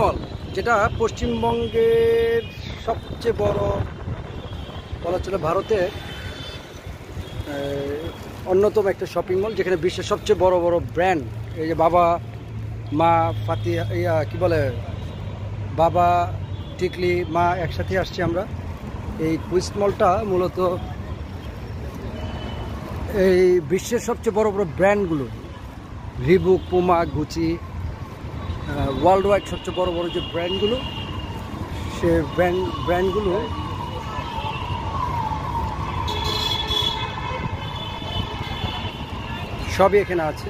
মল, যেটা পশ্চিমবঙ্গের সবচেয়ে বড়, বলা চলে ভারতের অন্যতম একটা শপিং মল, যেখানে বিশ্বের সবচেয়ে বড় বড় ব্র্যান্ড, এই যে বাবা, মা, ফাতিয়া, কি বলে, বাবা, টিকলি, মা একসাথে আসছি আমরা। এই কুইস্ট মলটা মূলত এই বিশ্বের সবচেয়ে বড় বড় ব্র্যান্ডগুলো, Reebok, Puma, Gucci, world wide সবচেয়ে বড় বড় যে ব্র্যান্ডগুলো, সে ব্র্যান্ডগুলো সবই এখানে আছে।